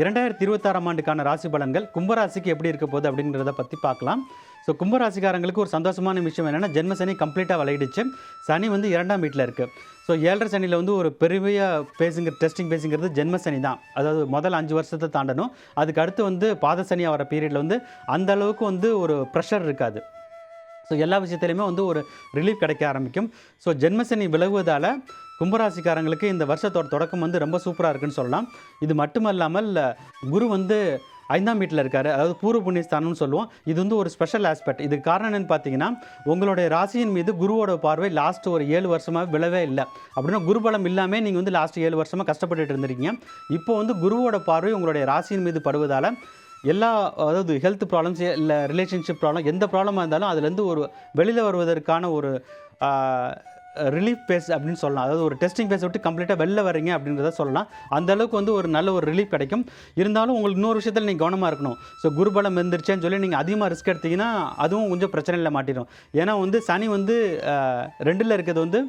2026ஆம் ஆண்டுக்கான ராசி பலன்கள் கும்பராசிக்கு எப்படி இருக்க போகுது அப்படிங்கிறத பற்றி பார்க்கலாம். ஸோ கும்பராசிக்காரங்களுக்கு ஒரு சந்தோஷமான விஷயம் என்னென்னா, ஜென்ம சனி கம்ப்ளீட்டாக விளையிடுச்சு. சனி வந்து 2ஆம் வீட்டில் இருக்குது. ஸோ 7.5 சனியில் வந்து ஒரு பெரிய டெஸ்டிங் பேஸுங்கிறது ஜென்ம சனி தான். அதாவது முதல் 5 வருஷத்தை தாண்டணும். அதுக்கு அடுத்து வந்து பாத சனியாக வர பீரியடில் வந்து அந்த அளவுக்கு வந்து ஒரு ப்ரெஷர் இருக்காது. ஸோ எல்லா விஷயத்துலையுமே வந்து ஒரு ரிலீஃப் கிடைக்க ஆரம்பிக்கும். ஸோ ஜென்மசனி விலகுவதால் கும்பராசிக்காரங்களுக்கு இந்த வருஷத்தோட தொடக்கம் வந்து ரொம்ப சூப்பராக இருக்குன்னு சொல்லலாம். இது மட்டுமல்லாமல் குரு வந்து 5ஆம் வீட்டில் இருக்கார். அதாவது பூர்வ புண்ணியஸ்தானம்னு சொல்லுவோம். இது வந்து ஒரு ஸ்பெஷல் ஆஸ்பெக்ட். இதுக்கு காரணம் என்னென்னு பார்த்தீங்கன்னா, உங்களுடைய ராசியின் மீது குருவோட பார்வை லாஸ்ட் ஒரு 7 வருஷமாக விழவே இல்லை. அப்படின்னா குருபலம் இல்லாமல் நீங்கள் வந்து லாஸ்ட் 7 வருஷமாக கஷ்டப்பட்டுட்டு இருந்திருக்கீங்க. இப்போ வந்து குருவோட பார்வை உங்களுடைய ராசியின் மீது படுவதால் எல்லா, அதாவது ஹெல்த் ப்ராப்ளம்ஸ் இல்லை ரிலேஷன்ஷிப் ப்ராப்ளம், எந்த ப்ராப்ளமாக இருந்தாலும் அதுலேருந்து ஒரு வெளியில் வருவதற்கான ஒரு ரிலீஃப் பேஸ் அப்படின்னு சொல்லலாம். அதாவது ஒரு டெஸ்டிங் பேஸை விட்டு கம்ப்ளீட்டாக வெளில வரீங்க அப்படின்றத சொல்லலாம். அந்தளவுக்கு வந்து ஒரு நல்ல ஒரு ரிலீஃப் கிடைக்கும். இருந்தாலும் உங்களுக்கு இன்னொரு விஷயத்தில் நீங்கள் கவனமாக இருக்கணும். ஸோ குருபலம் இருந்துருச்சேன்னு சொல்லி நீங்கள் அதிகமாக ரிஸ்க் எடுத்தீங்கன்னா அதுவும் கொஞ்சம் பிரச்சனையில் மாட்டிடும். ஏன்னா வந்து சனி வந்து 2ல் இருக்கிறது வந்து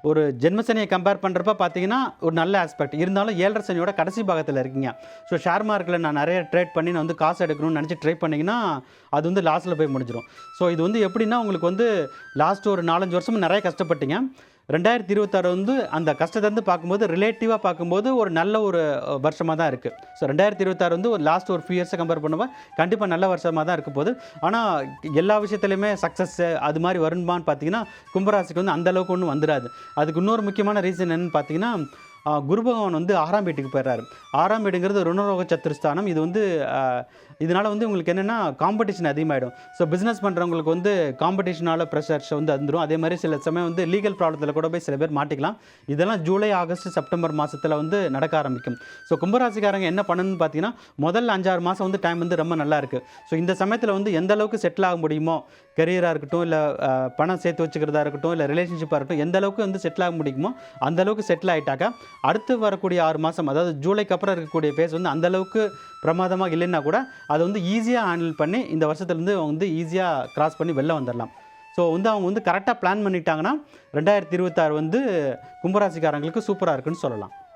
ஒரு ஜென்மசனியை கம்பேர் பண்ணுறப்ப பார்த்தீங்கன்னா ஒரு நல்ல ஆஸ்பெக்ட். இருந்தாலும் 7.5 சனியோட கடைசி பாகத்தில் இருக்கீங்க. ஸோ ஷேர் மார்க்கெட்டில் நான் நிறைய ட்ரேட் பண்ணி நான் வந்து காசு எடுக்கணும்னு நினச்சி ட்ரை பண்ணிங்கன்னா அது வந்து லாஸில் போய் முடிஞ்சிடும். ஸோ இது வந்து எப்படின்னா, உங்களுக்கு வந்து லாஸ்ட் ஒரு 4-5 வருஷமும் நிறைய கஷ்டப்பட்டீங்க. 2026 வந்து அந்த கஷ்டத்தை பார்க்கும்போது ரிலேட்டிவாக பார்க்கும்போது ஒரு நல்ல ஒரு வருஷமாக தான் இருக்குது. ஸோ 2026 வந்து ஒரு லாஸ்ட் ஒரு ஃபியூ இயர்ஸை கம்பேர் பண்ணும்போது கண்டிப்பாக நல்ல வருஷமாக தான் இருக்க போகுது. ஆனால் எல்லா விஷயத்துலையுமே சக்ஸஸ் அது மாதிரி வருமானு பார்த்தீங்கன்னா கும்பராசிக்கு வந்து அந்தளவுக்கு ஒன்றும் வந்துடாது. அதுக்கு இன்னொரு முக்கியமான ரீசன் என்னென்னு பார்த்தீங்கன்னா, குரு பகவான் வந்து 6ஆம் வீட்டுக்கு போயிடுறாரு. 6ஆம் வீடுங்கிறது ருணரோக சத்துருஸ்தானம். இது வந்து இதனால் வந்து உங்களுக்கு என்னென்னா காம்படிஷன் அதிகமாகிடும். ஸோ பிஸ்னஸ் பண்ணுறவங்களுக்கு வந்து காம்படிஷனால் ப்ரெஷர்ஸ் வந்து வந்துடும். அதே மாதிரி சில சமயம் வந்து லீகல் ப்ராப்ளத்தில் கூட போய் சில பேர் மாட்டிக்கலாம். இதெல்லாம் ஜூலை, ஆகஸ்ட், செப்டம்பர் மாதத்தில் வந்து நடக்க ஆரம்பிக்கும். ஸோ கும்பராசிக்காரங்க என்ன பண்ணணும்னு பார்த்தீங்கன்னா, முதல் 5-6 மாதம் வந்து டைம் வந்து ரொம்ப நல்லா இருக்குது. ஸோ இந்த சமயத்தில் வந்து எந்த அளவுக்கு செட்டில் ஆக முடியுமோ, கெரியராக இருக்கட்டும், இல்லை பணம் சேர்த்து வச்சுக்கிறதா இருக்கட்டும், இல்லை ரிலேஷன்ஷிப்பாக இருக்கட்டும், எந்த அளவுக்கு வந்து செட்டில் ஆக முடியுமோ அந்த அளவுக்கு செட்டில் ஆகிட்டாக்கா அடுத்து வரக்கூடிய 6 மாதம், அதாவது ஜூலைக்கு அப்புறம் இருக்கக்கூடிய பேஸ் வந்து அந்தளவுக்கு பிரமாதமாக இல்லைன்னா கூட அதை வந்து ஈஸியாக ஹேண்டில் பண்ணி இந்த வருஷத்துலேருந்து அவங்க வந்து ஈஸியாக கிராஸ் பண்ணி வெளில வந்துடலாம். ஸோ வந்து அவங்க வந்து கரெக்டாக பிளான் பண்ணிட்டாங்கன்னா 2026 வந்து கும்பராசிக்காரங்களுக்கு சூப்பராக இருக்குன்னு சொல்லலாம்.